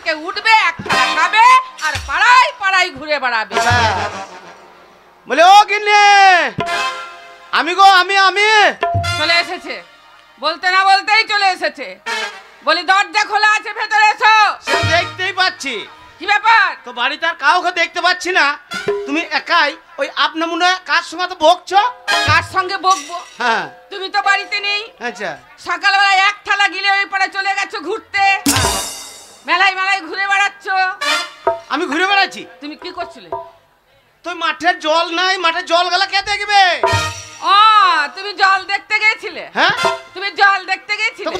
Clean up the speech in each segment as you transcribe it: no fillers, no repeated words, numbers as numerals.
থেকে উঠবে, এক থালা খাবে আর পাড়ায় পাড়ায় ঘুরে বেড়াবে। বলে ও গিন্নি, আমি গো আমি চলে এসেছে, বলতে না বলতেই চলে এসেছে। বলি দরজা খোলা আছে, ভেতরে এসো। দেখতেই পাচ্ছি। কি ব্যাপার? তো বাড়িতে আর কাউকে দেখতে পাচ্ছি না, তুমি একাই। ওই আপনার মনে হয় কার সঙ্গে তো বকছো? কার সঙ্গে বকবো? হ্যাঁ, তুমি তো বাড়িতে নেই। আচ্ছা, সকালবেলা এক থালা গিলে ওই পারে চলে গেছো ঘুরতে, মেলায় মেলায় ঘুরে বেড়াচ্ছ। আমি ঘুরে বেড়াচ্ছি। তুমি কি করছিলে? তো মাঠের জল নাই, মাঠের জল গেলা কে দেখবে? ও, তুমি জল দেখতে গেছিলে? হ্যাঁ, তুমি জল দেখতে গেছিলে?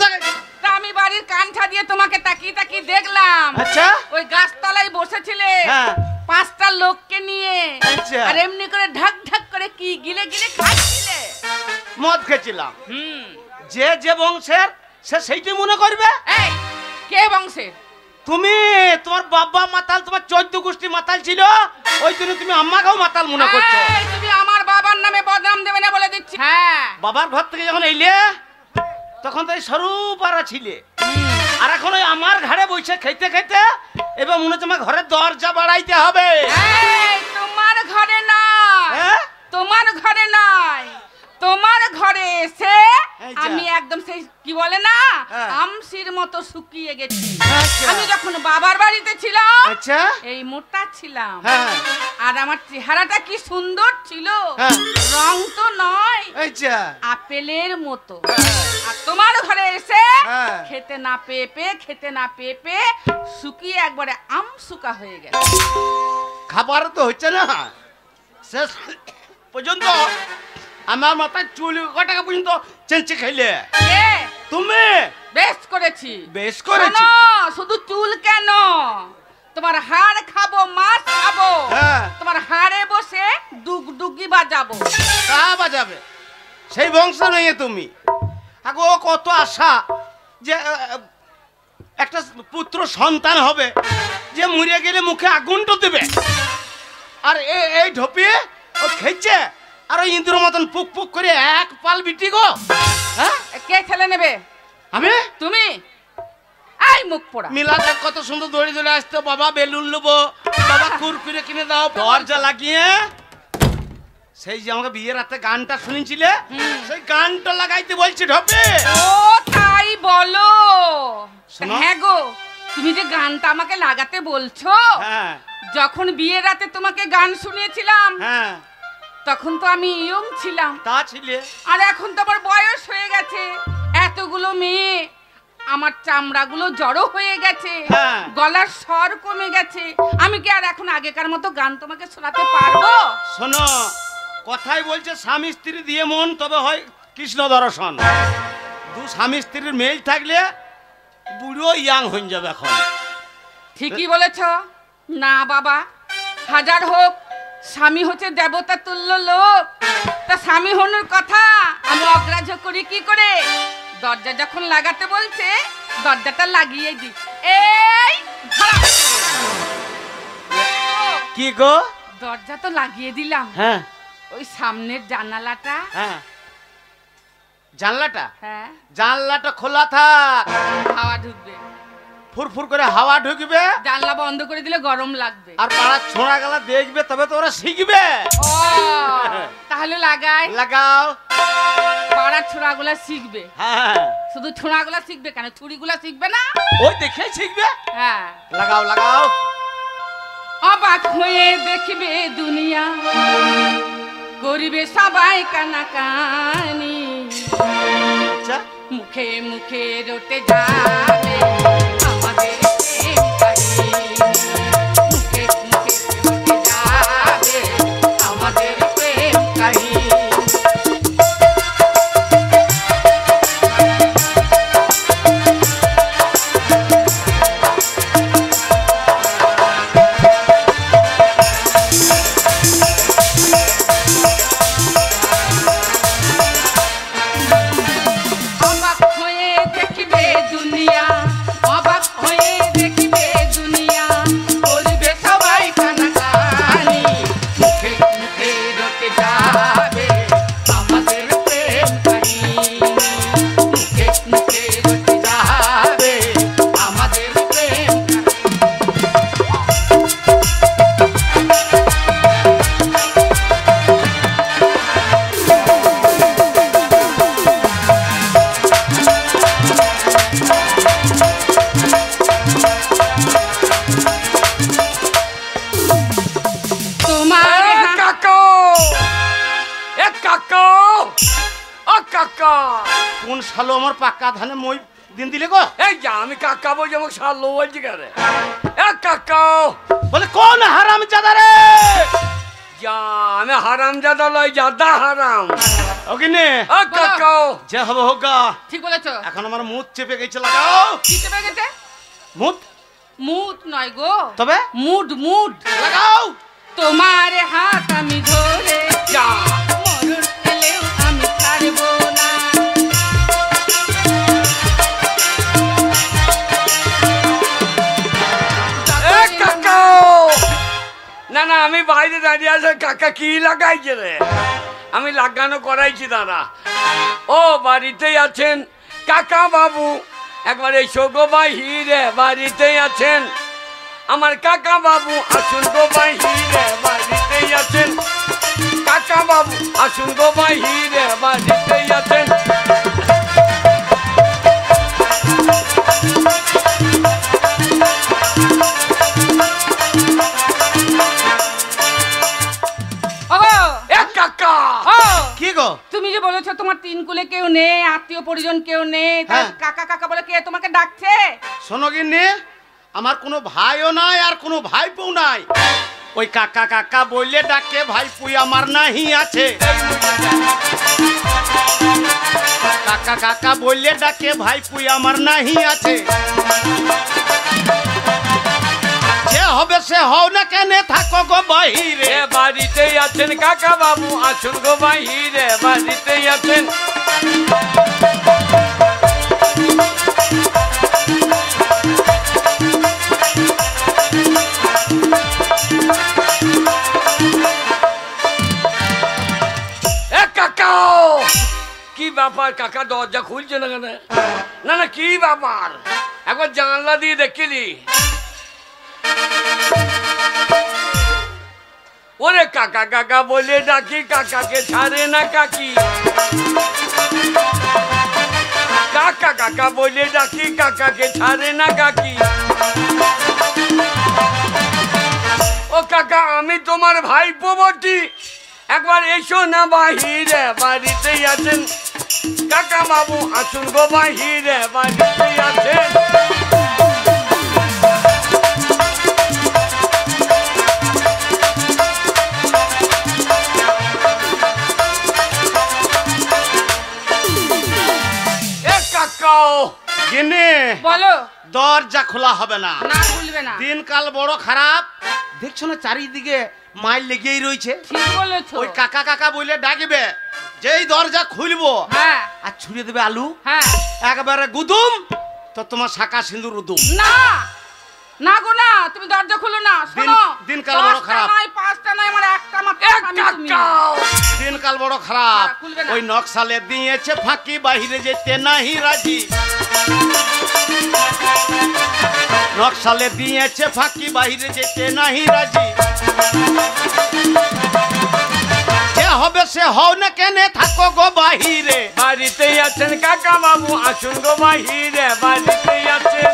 তা আমি বাড়ির কানঠা দিয়ে তোমাকে তাকিয়ে তাকিয়ে দেখলাম। আচ্ছা, ওই গাছতলায় বসেছিলে হ্যাঁ, 5টা লোককে নিয়ে। আচ্ছা, আর এমনি করে ঢাক ঢাক করে কি গিলে গিলে খাচ্ছিলে? মদ খেয়েছিলাম। যে যে বংশের সে সেইটাই মনে করবে। এই কে বংশের? তুমি, তোমার বাবা মাতাল, তোমার 14 গোষ্ঠী মাতাল ছিল, ওই জন্য তুমি আমাকেও মাতাল মনে করছো। তুমি আমার বাবার নামে বদনাম দেবে না বলে দিচ্ছি। হ্যাঁ, বাবার ঘর থেকে যখন এলে তখন তো এই সরু পাড়া ছিলে, আর এখন ওই আমার ঘরে বসে খেতে খেতে এবার মনে হচ্ছে আমার ঘরের দরজা বাড়াইতে হবে। তোমার ঘরে নয়, তোমার ঘরে নয়, তোমার ঘরে এসে আমি একদম সেই কি বলে না আমসির মতো শুকিয়ে গেছি। আমি যখন বাবার বাড়িতে ছিলাম এই মোটা ছিলাম, আর আমার চেহারাটা কি সুন্দর ছিল, রং তো নয় আপেলের মতো। আর তোমার ঘরে এসে খেতে না পেপে শুকিয়ে একবারে আমসুকা হয়ে গেছে। খাবার তো হচ্ছে না শেষ পর্যন্ত, আমার মাথায় চুল কটাকা পর্যন্ত চেঞ্চে খাইলে। তুমি বেশ করেছি, বেশ করেছি। শুধু চুল কেন, তোমার হাড় খাবো, মাছ খাবো, তোমার হাড়ে বসে ডুগডুগি বাজাবো। তা বাজাবে, সেই বংশ নয় তুমি। আগো কত আশা যে একটা পুত্র সন্তান হবে, যে মরে গেলে মুখে আগুনটা দেবে, আর এই ঢোপিয়ে ও খেয়েছে, আর ওই ইন্দ্র মতন পুক পুক করে এক পাল বিটি গো। হ্যাঁ, কে ছেলে নেবে? আমি? তুমি? এই মুখ পোড়া মিলাতে কত সুন্দর দড়ি দড়ি আসতো, বাবা বেলুন নেবো, বাবা কুরকুরে কিনে দাও, দরজা লাগিয়ে সেই যে আমাকে বিয়ের রাতে গানটা শুনেছিলে, সেই গানটা লাগাইতে বলছি ঢোপে। ও তাই বলো? হ্যাঁ গো, তুমি যে গানটা আমাকে লাগাতে বলছো, যখন বিয়ের রাতে তোমাকে গান শুনিয়েছিলাম তখন তো আমি ইয়ং ছিলাম। তা ছিলে। আর এখন তো আমার বয়স হয়ে গেছে, এতগুলো মেয়ে, আমার চামড়াগুলো জড়ো হয়ে গেছে, গলার স্বর কমে গেছে, আমি কি আর এখন আগেকার মতো গান তোমাকে শোনাতে পারবো? শোনো, কথাই বলছে স্বামী স্ত্রী দিয়ে মন তবে হয় কৃষ্ণ দর্শন। দু স্বামী স্ত্রীর মেল থাকলে বুড়ো ইয়াং হয়ে যাবে। এখন ঠিকই বলেছ। না বাবা, হাজার হোক স্বামী হচ্ছে দেবতা তুল্য লোক, তা স্বামী হনোর কথা আমি অগ্রাহ্য করি কি করে? দরজা যখন লাগাতে বলছে দরজাটা লাগিয়ে দি। এই কি গো? দরজা তো লাগিয়ে দিলাম, ওই সামনের জানালাটা, জানলাটা খোলা থাক, হাওয়া ঢুকবে, ফুরফুর করে হাওয়া ঢুকবে। জানলা বন্ধ করে দিলে গরম লাগবে, আর পাড়া ছোঁড়া গেলা দেখবে, তবে তো ওরা শিখবে। তাহলে লাগাও, পাড়ার ছোড়াগুলা শিখবে। শুধু ছোড়াগুলা শিখবে কেন, ছুরিগুলা শিখবে না? ওই দেখে শিখবে। লাগাও। অবাক হয়ে দেখবে দুনিয়া, করিবে সবাই কানাকানি, মুখে মুখে রটে যাবে আমাদের প্রেম কাহিনী, মুখে মুখে রটে যাবে আমাদের প্রেম কাহিনী। কোন শালো আমার পাক্কা ধানে মই দিন দিলে গো? এই যা আমি কাকা বলছি, আমাকে শালো বলছি কেন? এ কাকা বলে কোন হারাম জাদা রে? যা আমি হারাম জাদা লয়, জাদা হারাম। ওকিনে ও কাকা যে হবে হোগা। ঠিক বলেছো। এখন আমার মুখ চেপে গেছে, লাগাও। কি চেপে গেছে? মুখ মুড নয় গো, তবে মুড মুড লাগাও। তোমার হাত আমি ধরে যা মরণ এলেও আমি ছাড়বো না। এ কাকা না না, আমি বাইরে দাঁড়িয়ে আছে। কাকা কি লাগাইছে রে? আমি লাগানো করাইছি দাদা। ও বাড়িতেই আছেন কাকা বাবু? একবার এসো গো বাহিরে, বাড়িতেই আছেন আমার কাকা বাবু? আসুন গো বাহিরে, বাড়িতেই আছেন কাকা বাবু? আসুন গো বাহিরে, বাড়িতেই আছেন। ওগো এ কাকা ও কি গো? তুমি যে বলেছো তোমার তিন কুলে কেউ নেই, আত্মীয় পরিজন কেউ নেই, তাই হ্যাঁ। কাকা কাকা বলে কে তোমাকে ডাকছে? শোনো গিন্নি, আমার কোনো ভাইও নাই আর কোনো ভাইপো নাই। ওই কাকা কাকা বললে ডাকে, ভাইপুই আমার নাহি আছে। কাকা কাকা বললে ডাকে, ভাইপুই আমার নাহি আছে। যে হবে সে হও না, কেনে থাকো গো বাহিরে। এ বাড়িতেই আছেন কাকা বাবু? আসুন গো বাহিরে, বাড়িতেই আছেন। এ কাকা কি ব্যাপার? কাকা দরজা খুলছে না কেন? না না কি ব্যাপার? একবার জানলা দিয়ে দেখিলি। ওরে কাকা কাকা বলে ডাকি, কাকাকে ছাড়ে না কাকি। কাকা কাকা বলে ডাকি, কাকাকে ছাড়ে না কাকি। ও কাকা আমি তোমার ভাইপো বটি, একবার এসো না বাহিরে, বাড়িতেই আছেন কাকা বাবু? আসুন গো বাহিরে, বাড়িতেই আছেন। গিন্নি বলো। দরজা খোলা হবে না, না খুলবে না। দিনকাল বড় খারাপ। দেখছো না চারিদিকে মাইল লেগেই রয়েছে। ঠিক বলেছো। ওই কাকা কাকা বলে ডাকবে, যেই দরজা খুলবো হ্যাঁ আর ছুড়ে দেবে আলু, হ্যাঁ। একবারে গুদুম, তো তোমার শাঁকা সিঁদুর উদুম। না না গো না, তুমি দরজা খুলো না। শোনো, দিনকাল বড় খারাপ। নয় পাঁচটা নয়, আমার একটা মাত্র স্বামী তুমি। দিনকাল বড় খারাপ। খুলবে না। ওই নকশালে দিয়েছে ফাঁকি, বাহিরে যেতে নাহি রাজি। নকশালে দিয়েছে ফাঁকি, বাহিরে যেতে নাহি রাজি। যে হবে সে হও না, কেনে থাকো গো বাহিরে। বাড়িতেই আছেন কাকা বাবু? আসুন গো বাহিরে, বাড়িতেই আছেন।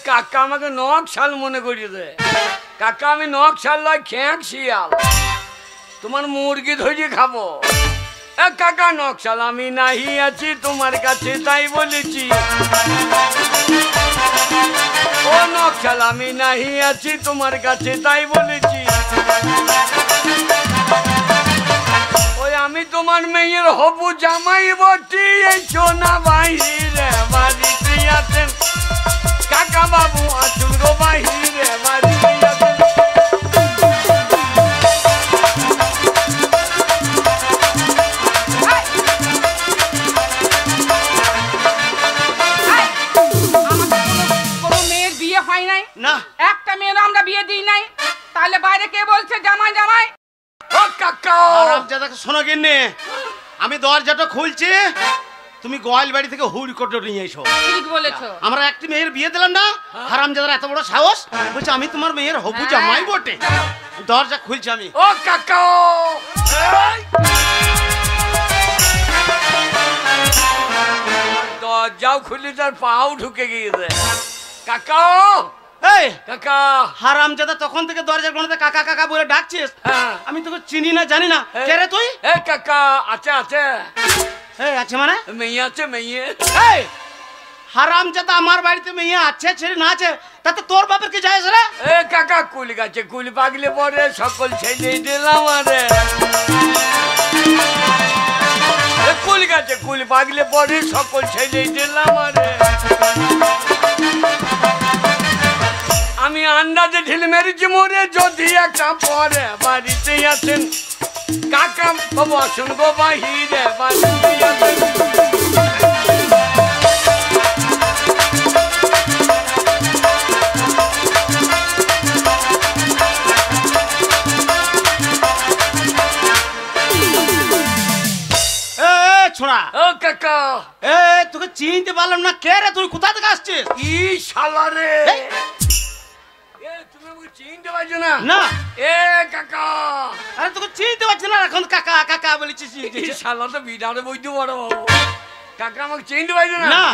কাকা আমাকে নখ শাল মনে করিয়ে দেয়। কাকা আমি নখ শাল নয়, খ্যাঁক শিয়াল। তোমার মুরগি ধরে খাবো। এ কাকা নকশাল আমি নাহি আছি তোমার কাছে, তাই বলেছি। ও নকশাল আমি নাহি আছি তোমার কাছে, তাই বলেছি। ওই আমি তোমার মেয়ের হবু জামাই বটি, এই সোনা বাহিরে, বাড়িতে আছেন কাকা বাবু? আসুন গো বাহিরে, বাড়িতে আছেন। না একটা মেয়ের আমরা বিয়ে দিই নাই, তাহলে বাইরে কে বলছে জামাই জামাই? ও কাকা আরামজাদাকে শোনো গিন্নি, আমি দরজাটা খুলছি, তুমি গোয়াল বাড়ি থেকে হুড় করে নিয়ে এসো। ঠিক বলেছো। আমরা একটি মেয়ের বিয়ে দিলাম না, হারামজাদার এত বড় সাহস, বলছে আমি তোমার মেয়ের হবু জামাই বটে। দরজা খুলছি আমি। ও কাকা দরজাও খুলে তার পাও ঢুকে গিয়েছে। কাকা এই কাকা হারামজাদা, তখন থেকে দরজার কোণাতে কাকা কাকা বলে ডাকছিস। হ্যাঁ। আমি তোকে চিনি না জানি না, কে রে তুই? এ কাকা আছে আছে এই আছে মানে? মেয়ে আছে মেয়ে। এই হারামজাদা, আমার বাড়িতে মেয়ে আছে ছেলে না আছে তাতে তোর বাপের কি যায় রে? এ কাকা কুল গাছে কুল পাগলে পরে সকল ছেলে দিলাম আরে। কুল গাছে কুল পাগলে পরে সকল ছেলে দিলাম আরে। আমি আন্দাজে ঢিল মেরেছি মোরে, যদি একটা পরে বাড়িতে আছেন কাকা বাবু আসুন গো বাহিরে বাড়িতে আছেন। ছোড়া ও কাকা এ তোকে চিনতে পারলাম না, কে রে তুই? কোথা থেকে আসছিস? ই শালা রে, এই! এ তুমি আমাকে চিনতে পারছো না? না। এ কাকা আরে তোকে চিনতে পারছি না, এখন কাকা কাকা বলেছিস। এই শালা তো বিড়ালে বইতে বড়। কাকা আমাকে চিনতে পারছো না? না।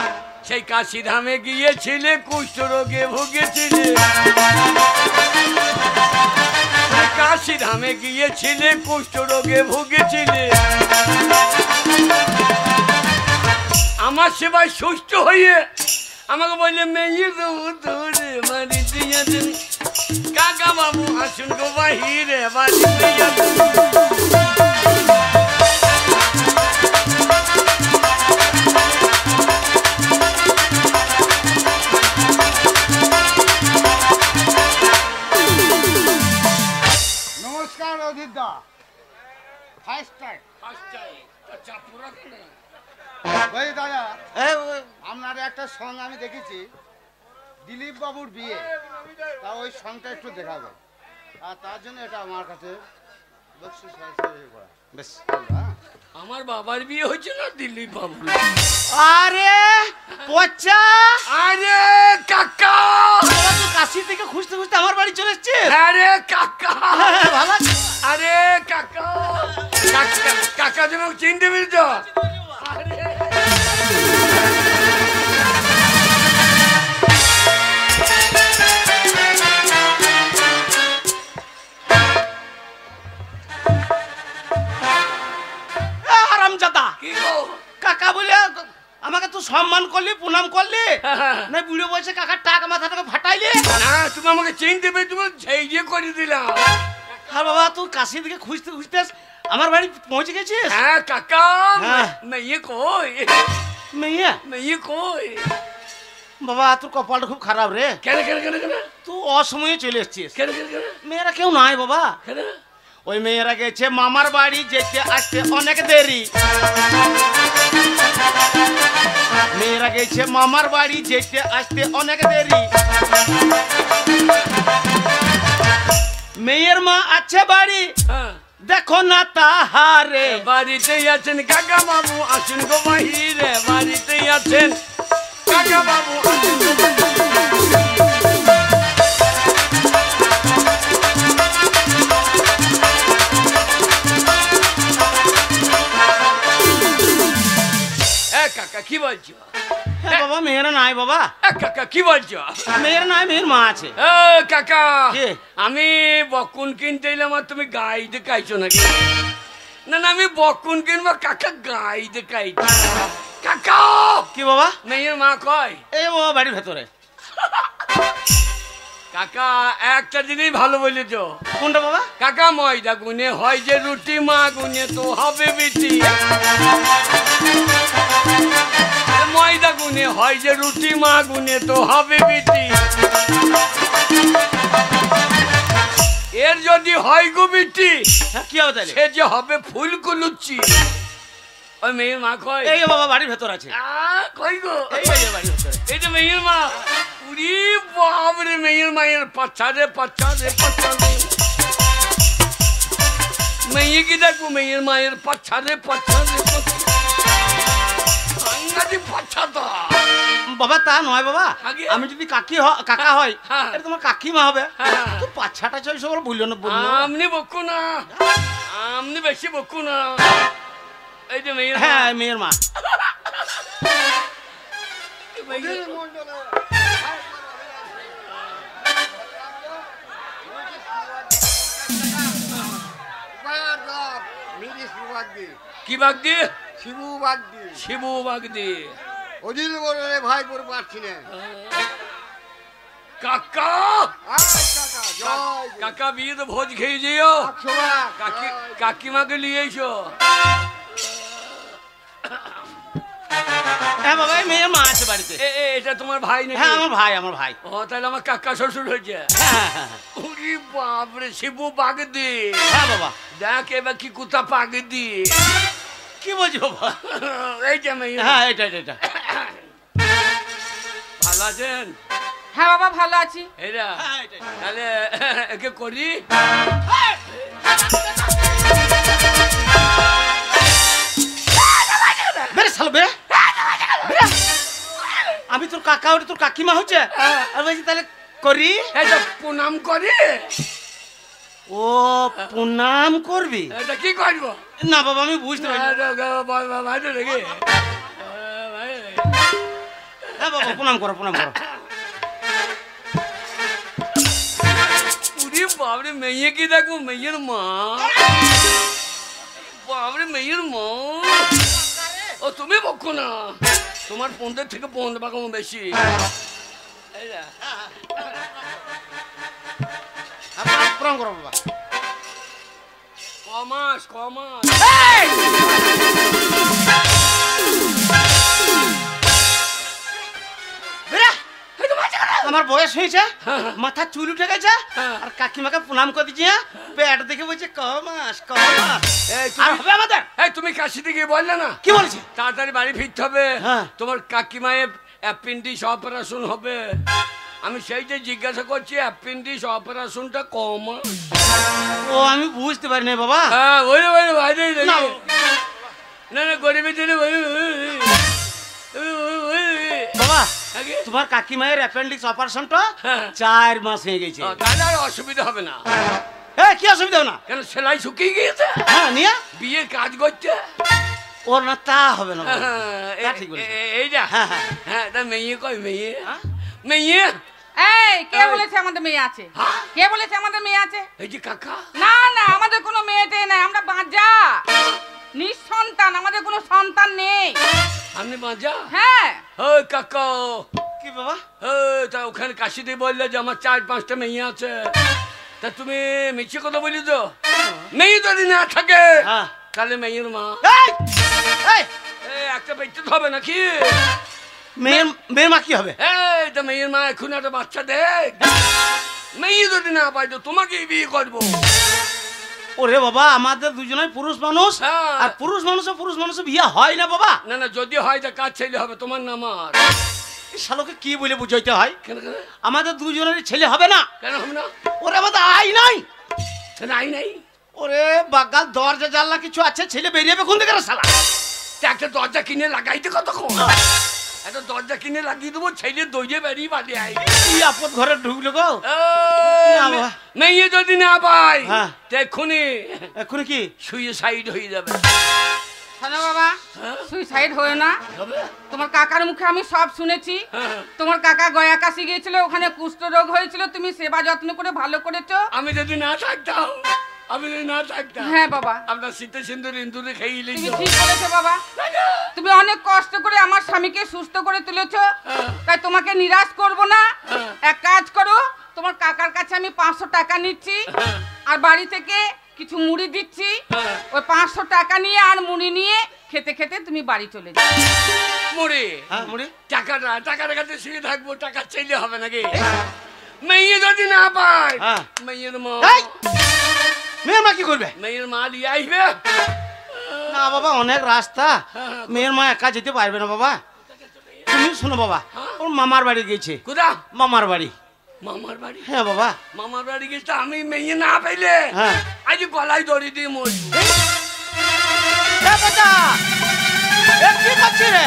সেই কাশি ধামে গিয়েছিলে, কুষ্ঠ রোগে ভুগেছিলে। কাশি ধামে গিয়েছিলে, কুষ্ঠ রোগে ভুগেছিলে। আমার সেবায় সুস্থ হয়ে আমাকে বললে মেয়ে দেবো তোরে বাড়িতে আছেন কাকা বাবু আসুন গো বাহিরে বাড়িতে আছেন। নমস্কার অজিতদা। ফার্স্ট টাইম ওই দাদা, আপনার একটা সং আমি দেখেছি, দিলীপ বাবুর বিয়ে, তা ওই সংটা একটু দেখাবে, আর তার জন্য এটা আমার কাছে বেশ। আমার বাবার বিয়ে হয়েছে না দিলীপ বাবু? আরে পচা, আরে কাকা তুই কাশি থেকে খুঁজতে খুঁজতে আমার বাড়ি চলে এসেছিস? আরে কাকা ভালো আছিস? আরে কাকা কাকা কাকা তুমি চিনতে পেরেছ? আরে হারামজাদা, কি গো কাকা বলে আমাকে তুই সম্মান করলি, প্রণাম করলি, না বুড়ো বয়সে কাকার টাকা মাথাটাকে ফাটাইলি? না তুমি আমাকে চিনতে পেরে তুমি সেই যে করে দিলাম। আর বাবা তুই কাশি থেকে খুঁজতে খুঁজতে আমার বাড়ি পৌঁছে গেছিস? হ্যাঁ কাকা হ্যাঁ। মেয়ে কই মেয়ে মেয়ে কই? বাবা তোর কপালটা খুব খারাপ রে, কেন কেন কেন কেন তুই অসময়ে চলে এসেছিস। কেন কেন কেন মেয়েরা কেউ নাই বাবা, কেন? ওই মেয়েরা গেছে মামার বাড়ি, যেতে আসতে অনেক দেরি। মেয়েরা গেছে মামার বাড়ি, যেতে আসতে অনেক দেরি। মেয়ের মা আছে বাড়ি, হ্যাঁ দেখো না তাহারে। বাড়িতে আছেন কাকা বাবু আসুন গো বাহিরে বাড়িতে আছেন কাকা বাবু আসুন গো কাকা কি বলছো? হ্যাঁ বাবা মেয়েরা নাই বাবা, কাকা কি বলছো? মেয়েরা নাই, মেয়ের মা আছে। কাকা কি? আমি বকুন কিনতে এলাম আর তুমি গাই দেখাইছো নাকি? না না আমি বকুন কিনবো কাকা, গাই দেখাইছো। কাকা কি বাবা? মেয়ের মা কয়? এই বাবা বাড়ির ভেতরে। কাকা একটা জিনিস ভালো বলেছো। কোনটা বাবা? কাকা ময়দা গুনে হয় যে রুটি, মা গুনে তো হবে বিটি। ময়দা গুনে হয় যে রুটি, মা গুনে তো হবে বিটি। এর যদি হয় গো বিটি, হ্যাঁ, কি হবে তাহলে? সে যে হবে ফুলকুলুচি। ওই মেয়ের মা কয়? এই বাবা বাড়ির ভেতর আছে। কই গো? এই যে বাড়ির ভেতরে। এই যে মেয়ের মা। উরি বাপ রে, মেয়ের মায়ের পাচ্ছা রে পাচ্ছা রে পাচ্ছা রে। মেয়ে কি দেখবো মেয়ের মায়ের পাচ্ছা রে পাচ্ছা রে পাচ্ছা। পাচ্ছা তো বাবা তা নয় বাবা, আগে? আমি যদি কাকা হয় হ্যাঁ। এটা তোমার কাকিমা হবে। হ্যাঁ। তো পাচ্ছাটা চাই সব বললো না, বললো। আমনি বকু না, আমনি বেশি বকু না। এই যে মেয়ের মা। হ্যাঁ মেয়ের মা। কি বাগদি? শিবু বাগদি। শিবু বাগদি। অজিল বলে ভাই করে পারছি না। কাকা কাকা বিয়ে তো ভোজ খেয়ে যেও। কাকিমাকে নিয়ে এসো। হ্যাঁ বাবা, এই মেয়ের মা আছে বাড়িতে। এটা তোমার ভাই নাকি? হ্যাঁ আমার ভাই, আমার ভাই। ও তাহলে আমার কাকা শ্বশুর হয়েছে। ওরে বাপরে, শিবু বাগদি। হ্যাঁ বাবা। দেখ এবার কি কুতা পাগদি। কি বলছি বাবা? এইটা মেয়ে। হ্যাঁ এটা এটা। ভালো আছেন? হ্যাঁ বাবা ভালো আছি। এরা তাহলে একে করি। বেরে সালো বেরে। আমি তোর কাকা, ওটা তোর কাকিমা হচ্ছে। আর বলছি তাহলে করি। এটা প্রণাম করি। ও প্রণাম করবি? এটা কি করবো? না বাবা আমি বুঝতে পারি। হ্যাঁ বাবা প্রণাম করো, প্রণাম করো। বাবরে মেয়ে কি দেখবো, মেয়ের মা। বাবরে মেয়ের মা। ও তুমি বকো না, তোমার 15 থেকে 15 টাকা বেশি। প্রণাম করো বাবা। কমাস কমাস। আমার বয়স হয়েছে, মাথা চুল উঠে গেছে, আর কাকিমাকে প্রণাম করে দিচ্ছি। পেট দেখে বলছে কমাস কমাস। আর হবে আমাদের? এই তুমি কাশি দিকে বললে না? কি বলছি? তাড়াতাড়ি বাড়ি ফিরতে হবে। হ্যাঁ। তোমার কাকিমায়ের অ্যাপেন্ডিক্স অপারেশন হবে। আমি সেই যে জিজ্ঞাসা করছি অ্যাপেন্ডিক্স অপারেশনটা কম। ও আমি বুঝতে পারি না বাবা। হ্যাঁ ওই বাইরে না না না গরিবের জন্য বাবা, তোমার কাকিমায়ের অ্যাপেন্ডিক্স অপারেশনটা 4 মাস হয়ে গেছে। তাহলে আর অসুবিধা হবে না। কি অসুবিধা হবে না? কেন সেলাই শুকিয়ে গিয়েছে? হ্যাঁ নিয়ে বিয়ে কাজ করছে। ওর না তা হবে না। এই যা। হ্যাঁ হ্যাঁ তা মেয়ে কই? মেয়ে মেয়ে এই কে বলেছে আমাদের মেয়ে আছে? কে বলেছে আমাদের মেয়ে আছে? এই যে কাকা। না না আমাদের কোনো মেয়েটে নাই, আমরা বাঁচা নিঃসন্তান, আমাদের কোনো সন্তান নেই। আপনি বাঁচা? হ্যাঁ। ওই কাকা। কি বাবা? তা ওখানে কাশি দিয়ে বললে যে আমার 4-5টা মেয়ে আছে। তা তুমি মিছে কথা বলি তো? মেয়ে যদি না থাকে তাহলে মেয়ের মা। একটা বেঁচতে হবে নাকি? মেয়ের মা কি হবে? এই তা মেয়ের মা এখন একটা বাচ্চা দেখ। মেয়ে যদি না পাই তো তোমাকেই বিয়ে করবো। ওরে বাবা, আমাদের দুজনেই পুরুষ মানুষ, আর পুরুষ মানুষ বিয়ে হয় না বাবা। না না যদি হয় তা কাজ ছেলে হবে, তোমার না আমার। শালোকে কি বলে বুঝাইতে হয়? কেন আমাদের দুজনেরই ছেলে হবে না। কেন হবে না? ওরে আমাদের আই নাই। আই নাই? ওরে বাগাল দরজা জানলা কিছু আছে, ছেলে বেরিয়ে কোন দিকে শালা? একটা দরজা কিনে লাগাইতে কতক্ষণ? একটা দরজা কিনে লাগিয়ে দেবো, ছেলে দইয়ে বেরিয়ে বাড়ি আই। কি আপদ ঘরে ঢুকলো গো। মেয়ে যদি না পাই এক্ষুনি কি সুইসাইড হয়ে যাবে। শোনো বাবা, সুইসাইড হয়ে না। তোমার কাকার মুখে আমি সব শুনেছি। তোমার কাকা গয়া কাশি গিয়েছিল, ওখানে কুষ্ঠ রোগ হয়েছিল, তুমি সেবা যত্ন করে ভালো করেছো। আমি যদি না থাকতাম, হ্যাঁ বাবা, আপনার শীতে সিন্দুর ইন্দুরে খেয়ে তুমি ঠিক বলেছো বাবা। তুমি অনেক কষ্ট করে আমার স্বামীকে সুস্থ করে তুলেছো, তাই তোমাকে নিরাশ করব না। এক কাজ করো, তোমার কাকার কাছে আমি 500 টাকা নিচ্ছি, আর বাড়ি থেকে কিছু মুড়ি দিচ্ছি। ওই 500 টাকা নিয়ে আর মুড়ি নিয়ে খেতে খেতে তুমি বাড়ি চলে যাও। মুড়ি? মুড়ি টাকার কাছে শুয়ে থাকবো, টাকা চাইলে হবে নাকি? মেয়ে যদি না পায়, মেয়ের মা। মেয়ের মা কি করবে? মেয়ের মা নিয়ে আসবে। না বাবা, অনেক রাস্তা, মেয়ের মা একা যেতে পারবে না বাবা। তুমি শোনো বাবা, ওর মামার বাড়ি গেছে। কোথা? মামার বাড়ি। মামার বাড়ি? হ্যাঁ বাবা। মামার বাড়ি গেছে, আমি মেয়ে না পাইলে আজ গলায় দড়ি দিয়ে মরবো। কি করছি রে?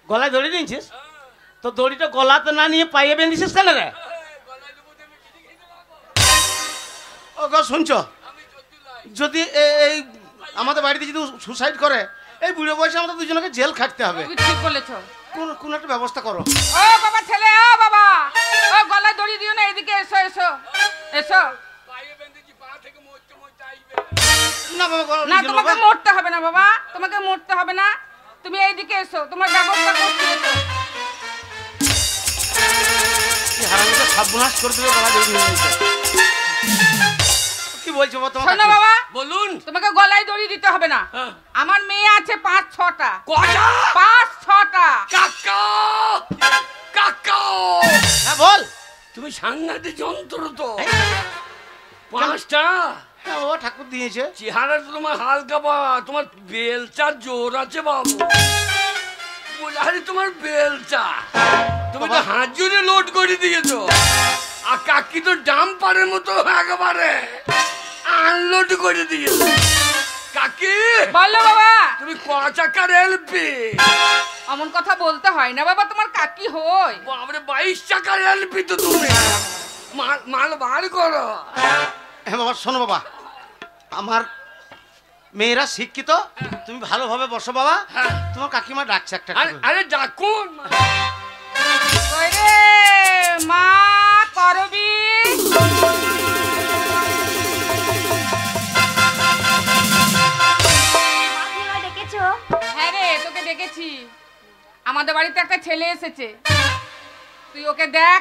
গলায় দড়ি নিয়েছিস? তো দড়িটা গলাতে না নিয়ে পাইয়ে বেঁধেছিস কেন রে? ও গো শুনছো? আমি যদি এই আমাদের বাড়িতে যদি সুসাইড করে, এই বুড়ো বয়সে আমাদের দুজনকে জেল খাটতে হবে। তুমি ঠিক বলেছো। কোন একটা ব্যবস্থা করো। ও বাবা ছেলে, ও বাবা, ও গলায় দড়ি দিও না, এদিকে এসো এসো এসো। না বাবা, না তোমাকে মরতে হবে না বাবা, তোমাকে মরতে হবে না, তুমি এইদিকে এসো, তোমার ব্যবস্থা করছি। এসো। হারামিটা সর্বনাশ করে দেবে, গলা দড়ি নিয়ে নিতে। কি বলছো বাবা? তোমার শোনো বাবা, বলুন। তোমাকে গলায় দড়ি দিতে হবে না। আমার মেয়ে আছে 5-6টা। কটা? 5-6টা। কাকা কাকা, হ্যাঁ বল। তুমি সাংঘাতিক যন্ত্র তো। 5টা? হ্যাঁ ও ঠাকুর দিয়েছে। চেহারা তো তোমার হালকা, বা তোমার বেলচার জোর আছে বাবু। বলে তোমার বেলচা, তুমি তো হাত জুড়ে লোড করে দিয়েছো। আর কাকি তো ডাম্পারের মতো একেবারে আনলোড করে দিয়েছো। কাকি বলো বাবা। তুমি ক চাকার এলপি? এমন কথা বলতে হয় না বাবা, তোমার কাকি হই। বাবারে 22 চাকার এলপি তো তুমি। মাল বার করো। হ্যাঁ বাবা শোনো বাবা, আমার মেয়েরা শিক্ষিত, তুমি ভালোভাবে বসো বাবা। তোমার কাকিমা ডাকছে একটা। আরে ডাকুন। কই রে মা করবি? হ্যাঁ রে, তোকে ডেকেছি। আমাদের বাড়িতে একটা ছেলে এসেছে, তুই ওকে দেখ,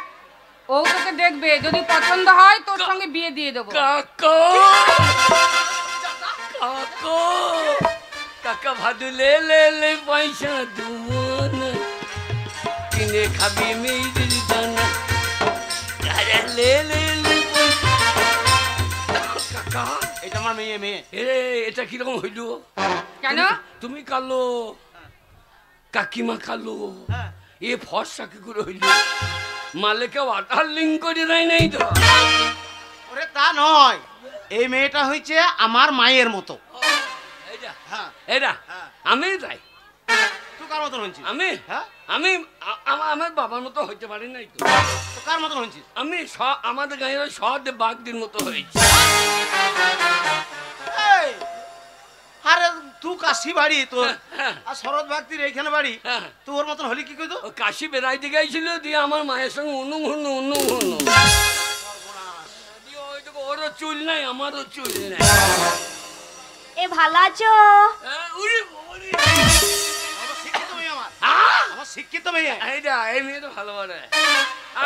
ও তোকে দেখবে, যদি পছন্দ হয় তোর সঙ্গে বিয়ে দিয়ে দেবো। কাকা কাকা কাকা ভাদু লে লে লে পয়সা দুন কিনে খাবি মেয়েদের দানা। আরে লে লে লে কাকা, এটা আমার মেয়ে। এরে এটা কিরকম হইল? কেন? তুমি কালো, কাকিমা কালো, এ ফর্সা কি করে হইল? মালিকা ওয়াটার লিঙ্ক করে দেয় নাই তো? ওরে তা নয়, এই মেয়েটা হয়েছে আমার মায়ের মতো। এরা আমি তাই তুই কার মতন হয়েছিস? আমি হ্যাঁ আমি আমার বাবার মতো হইতে পারি নাই তো। তো কার মতন হয়েছিস? আমি আমাদের গাঁয়ের সদ বাগদির মতো হয়েছি। আরে তুই কাশি বাড়ি তোর, আর শরৎ ভক্তির এইখানে বাড়ি, তুই ওর মতন হলি কি কইতো? ও কাশি বেড়াইতে গেছিল, দিয়ে আমার মায়ের সঙ্গে অনুঘূর্ণ ওরও চুল নাই, আমারও চুল নাই। এ ভালো আছো? আমার শিক্ষিত মেয়ে। এই মেয়ে তো ভালো পারে।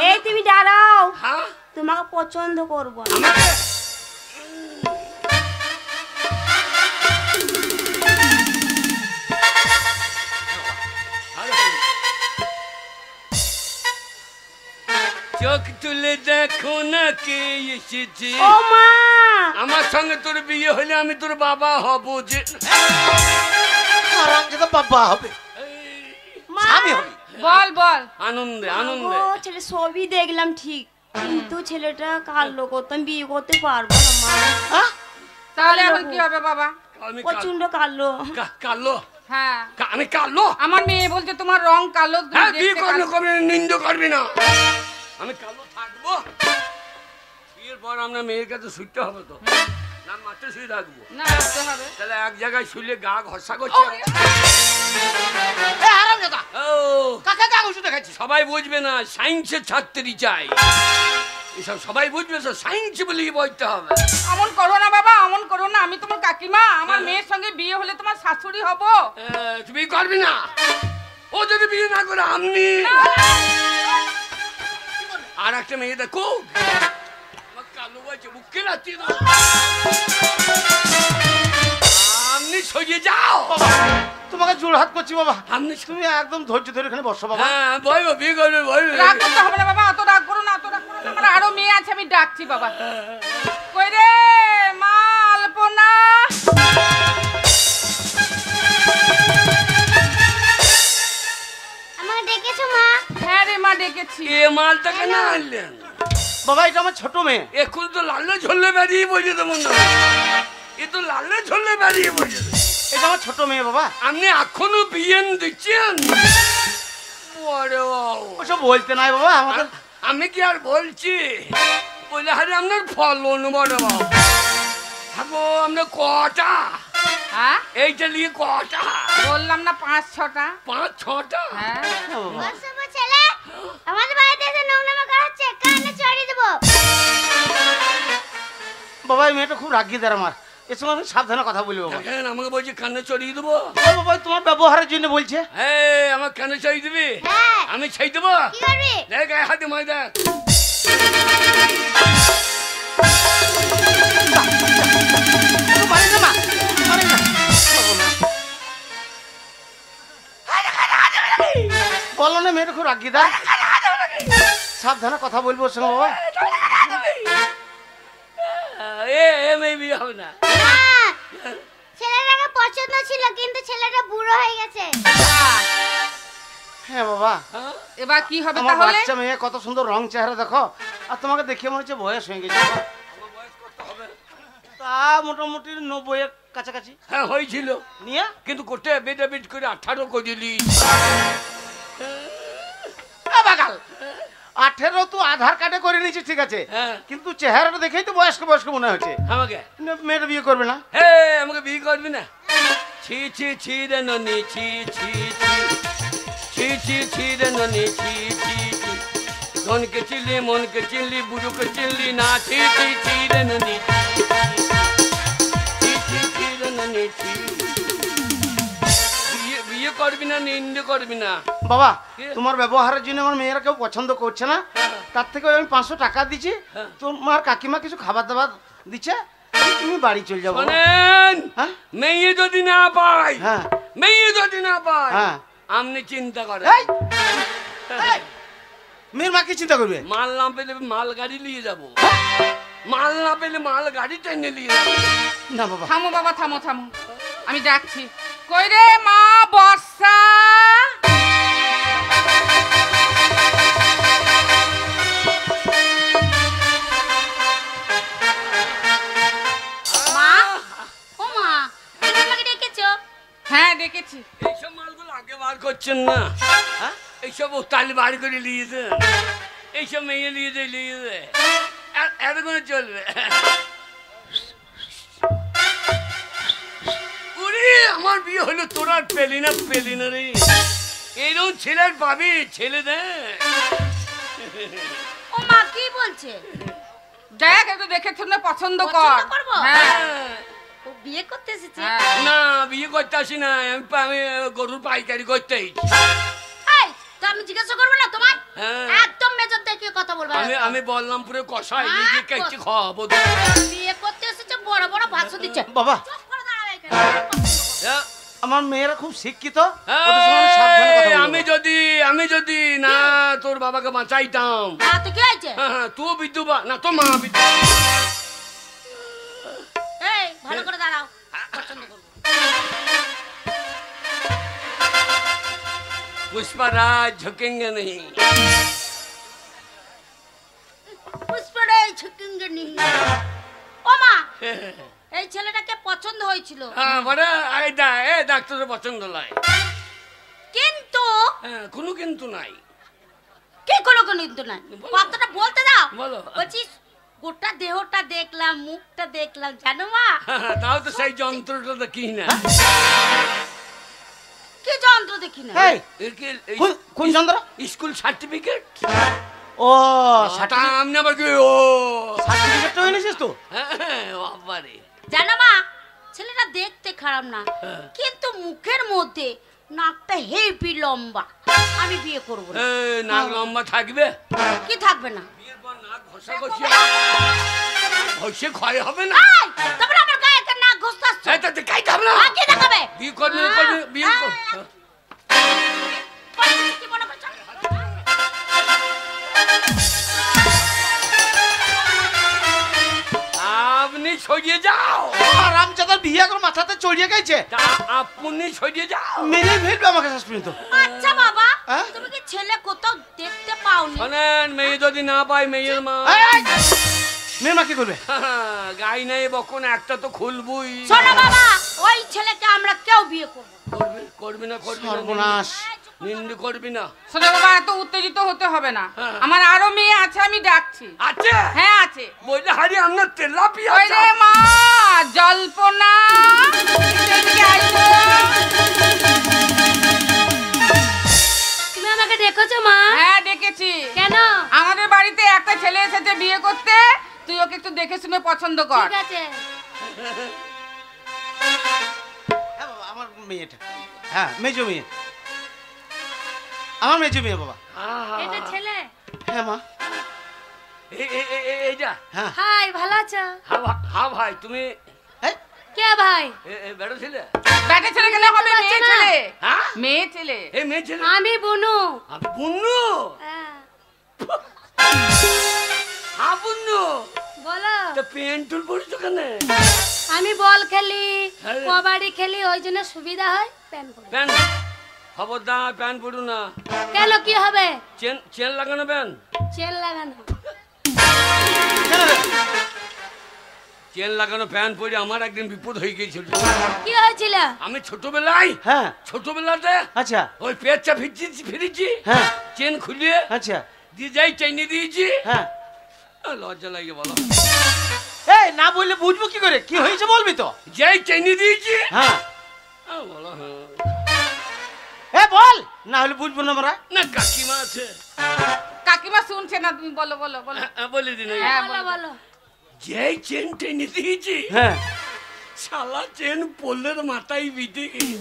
এই তুমি দাঁড়াও, হ্যাঁ তোমাকে পছন্দ করবো। চোখ তুলে দেখো না কে এসেছে। ও মা, আমার সঙ্গে তোর বিয়ে হলে আমি তোর বাবা হব। যে বাবা হবে, স্বামী হবে। বল বল। আনন্দে ও আনন্দে। ছেলে সবই দেখলাম ঠিক, কিন্তু ছেলেটা কালো করতাম, বিয়ে করতে পারবো না মা। তাহলে এখন কি হবে বাবা? আমি প্রচন্ড কালো। কালো? হ্যাঁ আমি কালো? আমার মেয়ে বলছে তোমার রং কালো, তুমি হ্যাঁ বিয়ে দেখতে করবি কালো। করবি, নিন্দ করবি না। আমি কালো থাকবো, বিয়ের পর আমরা মেয়ের কাছে শুইতে হবে তো, না মাঠে শুয়ে থাকবো? না রাখতে হবে। তাহলে এক জায়গায় শুলে গা ঘষা করছে। সবাই বুঝবে না, সায়েন্সের ছাত্রী চাই, এসব সবাই বুঝবে, সায়েন্স বলে বলতে হবে। অমন করো না বাবা, অমন করো না, আমি তোমার কাকিমা, আমার মেয়ের সঙ্গে বিয়ে হলে তোমার শাশুড়ি হব। তুমি করবি না, ও যদি বিয়ে না করে আমি আর একটা মেয়ে দেখো, কালো বলছে বুকে রাখছি, আপনি সরিয়ে যাও। তোমাকে জোর হাত করছি বাবা, আপনি তুমি একদম ধৈর্য ধরে এখানে বসো বাবা। হ্যাঁ বলবো, বিয়ে করবে বলবে। রাগ করতে হবে না বাবা, অত রাগ করো না, অত রাগ করো না, আমার আরো মেয়ে আছে, আমি ডাকছি বাবা। কই রে মা আলপনা? আমাকে ডেকেছো মা? হ্যাঁ রে মা ডেকেছি। এ মালটা কেন আনলেন? বাবা এটা আমার ছোট মেয়ে। এখন তো লালে ঝোলে বেরিয়ে বসে তো মনে হয়, এ তো লালে ঝোলে বেরিয়ে বসে। এটা আমার ছোট মেয়ে বাবা। আপনি এখনো বিয়ে দিচ্ছেন? ওসব বলতে নাই বাবা, আমাদের আমি কি আর বলছি, বলে আরে আপনার ফলন বড় বাবা। থাকো আমরা কটা হ্যাঁ এইটা নিয়ে কটা বললাম না 5-6টা 5-6টা হ্যাঁ ছেলে আমাদের বাড়িতে এসে নোংরামা করাচ্ছে কানে চড়িয়ে দেবো। বাবা এই মেয়েটা খুব রাগিদার আমার, এর সঙ্গে আমি সাবধানে কথা বলি বাবা। দেখেন আমাকে বলছি কানে চড়িয়ে দেবো। ও বাবা তোমার ব্যবহারের জন্য বলছে। হ্যাঁ আমার কানে চড়িয়ে দিবি? হ্যাঁ। আমি ছাই দেবো। কি করবি? দেখ গায়ে হাতে মাই দেখ। বলো না মেয়েটা খুব রাগিদার, সাবধানে কথা বলবো ওর সঙ্গে বাবা। এ মেয়ে বিয়ে হবে না। ছেলেটাকে পছন্দ ছিল কিন্তু ছেলেটা বুড়ো হয়ে গেছে। হ্যাঁ বাবা, এবার কি হবে আমার তাহলে? বাচ্চা মেয়ে কত সুন্দর রং চেহারা দেখো, আর তোমাকে দেখে মনে হচ্ছে বয়স হয়ে গেছে বাবা। তা মোটামুটি 90 এর কাছাকাছি। হ্যাঁ হয়েছিল নিয়ে কিন্তু কোটে বেড করে 18 করিলি। বাগাল 18 তো আধার কার্ডে করে নিয়েছি ঠিক আছে, হ্যাঁ। কিন্তু চেহারাটা দেখেই তো বয়স্ক বয়স্ক মনে হচ্ছে। আমাকে মেয়েটা বিয়ে করবে না? হে আমাকে বিয়ে করবি না? ছি ছি ছি রে ননি ছি ছি ছি ছি ছি ছি রে ননি ছি ছি ছি ধনকে চিনলি মনকে চিনলি বুড়োকে চিনলি না ছি ছি ছি রে ননি ছি ছি ছি রে ননি ছি। বিয়ে করবি না নিন্দে করবি না? বাবা কি? তোমার ব্যবহারের জন্য আমার মেয়েরা কেউ পছন্দ করছে না, তার থেকে আমি 500 টাকা দিচ্ছি, তোমার কাকিমা কিছু খাবার দাবার দিচ্ছে, তুমি বাড়ি চলে যাবো। শোনেন হ্যাঁ মেয়ে যদি না পাই, হ্যাঁ মেয়ে যদি না পাই হ্যাঁ আপনি চিন্তা করেন। এই, এই, মেয়ের মা কি চিন্তা করবে? মাল না পেলে মাল গাড়ি নিয়ে যাবো, মাল না পেলে মাল গাড়ি টেনে নিয়ে যাবো। না বাবা থামো বাবা থামো থামো, আমি যাচ্ছি। কই রে মা বর্ষা? মা ও মা তুমি আমাকে ডেকেছো? হ্যাঁ ডেকেছি। এইসব মালগুলো আগে বার করছেন না, হ্যাঁ? এইসব তালি বার করে নিয়েছেন, এইসব মেয়ে নিয়ে এত করে চলবে। উরে আমার বিয়ে হলো তোরা পেলি না রে, এরকম ছেলের পাবি ছেলে দে। ও মা কি বলছে? দেখ একটু দেখে শুনে পছন্দ কর। পছন্দ করবো? হ্যাঁ ও বিয়ে করতে এসেছে? হ্যাঁ। না বিয়ে করতে আসি না, আমি গরুর পাইকারি করতে এসেছি। এই তো আমি জিজ্ঞাসা করবো না তোমার? হ্যাঁ। একদম মেজাজ দেখিয়ে কথা বলবে না। আমি বললাম পুরো কষাই হ্যাঁ, নিজে কেটে খাওয়াবো। বিয়ে করতে এসেছে বড় বড় ভাষণ দিচ্ছে। বাবা চুপ করে দাঁড়াও এখানে। আমার মেয়েরা খুব শিক্ষিত, ওদের সঙ্গে আমি সাবধানে কথা বলবো। আমি যদি না তোর বাবাকে বাঁচাইতাম, হ্যাঁ তো কি হয়েছে? হ্যাঁ তুই বিধবা না তোর মা বিধবা। এই ভালো করে দাঁড়াও, পছন্দ করবো। पुष्पराज झुकेंगे नहीं। পুষ্পরাজ ঝুঁকেঙ্গে নি। ও মা এই ছেলেটাকে পছন্দ হয়েছিল হ্যাঁ বড় আইদা এ ডাক্তারের পছন্দ লাই, কিন্তু হ্যাঁ কোনো কিন্তু নাই। কি কোনো কিন্তু নাই, কথাটা বলতে দাও। বলো। বলছিস গোটা দেহটা দেখলাম, মুখটা দেখলাম, জানো মা? তাও তো সেই যন্ত্রটা তো কি না। কি যন্ত্র দেখি না? এই কোন চন্দ্র? School certificate. ও আমি আবার কি ও সার্টিফিকেটটা এনেছিস তো? হ্যাঁ বাবারে জানো মা ছেলেটা দেখতে খারাপ না, কিন্তু মুখের মধ্যে নাকটা হেভি লম্বা। আমি বিয়ে করবো না। নাক লম্বা থাকবে? কি থাকবে না? বিয়ের পর নাক ঘষা ঘষে ক্ষয় হবে না। এই, তারপরে আমার গায়ে একটা নাক ঘষতে আসছো? এই তো কাইতে হবে না। আগে দেখাবে। বিয়ে করবি না করবি বিয়ে কর। কি মনে করছো? আপনি সরিয়ে যাও। রামচাঁদার বিয়ে এখন মাথাতে চড়িয়ে গেছে, আপনি সরিয়ে যাও। মেরে ফেলবে আমাকে শেষ পর্যন্ত। আচ্ছা বাবা হ্যাঁ? তুমি কি ছেলে কোথাও দেখতে পাওনি? শোনেন মেয়ে যদি না পাই মেয়ের মা এই, এই, মেয়ের মা কি করবে? গাই নাই বকন একটা তো খুলবই। শোনো বাবা ওই ছেলেকে আমরা কেউ বিয়ে করবো না। করবি না করবি না সর্বনাশ। এই, চুপ নিন্দে করবি না। শোনো বাবা, এত উত্তেজিত হতে হবে না। হ্যাঁ। আমার আরো মেয়ে আছে, আমি ডাকছি। আছে? হ্যাঁ আছে। বললে হারি আপনার তেলাপিয়া ওই রে মা, জল্পনা, এদিকে আইসো। তুমি আমাকে ডেকেছো মা? হ্যাঁ ডেকেছি। কেন? আমাদের বাড়িতে একটা ছেলে এসেছে বিয়ে করতে, তুই ওকে একটু দেখে শুনে পছন্দ কর। ঠিক আছে। হ্যাঁ বাবা, আমার মেয়েটা, হ্যাঁ মেজো মেয়ে, আমার মেজো মেয়ে বাবা। এটা ছেলে? হ্যাঁ মা। এইটা? হ্যাঁ হাই, ভালো আছো? হ্যাঁ ভাই, তুমি এই, কে ভাই? বেড়ো ছিলে? ব্যাটা ছেলে কেন হবে? দেখতে মেয়ে পাচ্ছ না? ছেলে। হ্যাঁ? মেয়ে ছেলে। এই মেয়ে ছেলে? আমি বুনু। বুন্নু? হ্যাঁ, হ্যাঁ বুন্নু। বলো। তা পেন টুল পড়েছো কেন? আমি বল খেলি, আরে। কবাডি খেলি, ওই জন্য সুবিধা হয় প্যান্ট পরি। প্যান খবরদার প্যান পড়ু না। কেন, কি হবে? চেন লাগানো প্যান? চেন লাগানো। কেন রে? চেন লাগানো প্যান পরে আমার একদিন বিপদ হয়ে গিয়েছিল। কি হয়েছিল? আমি ছোটবেলায়, হ্যাঁ ছোটবেলাতে আচ্ছা, ওই পেঁচা ফিরেছি, হ্যাঁ চেন খুলিয়ে আচ্ছা, দিয়ে যাই চাইনি দিয়েছি। হ্যাঁ। লজ্জা লাগে বলো। এই না বললে বুঝবো কি করে, কি হয়েছে বলবি তো। যাই চাইনি দিয়েছি। হ্যাঁ বলো হ্যাঁ। এ বল, না হলে বুঝবো না আমরা। না কাকিমা আছে। কাকিমা শুনছে না, তুমি বলো বলো বলো। বলে দিন। হ্যাঁ, বলো বলো। যেই চেন টেনে দিয়েছি, হ্যাঁ শালা চেন পোলের মাথায় বিঁধে গেছে।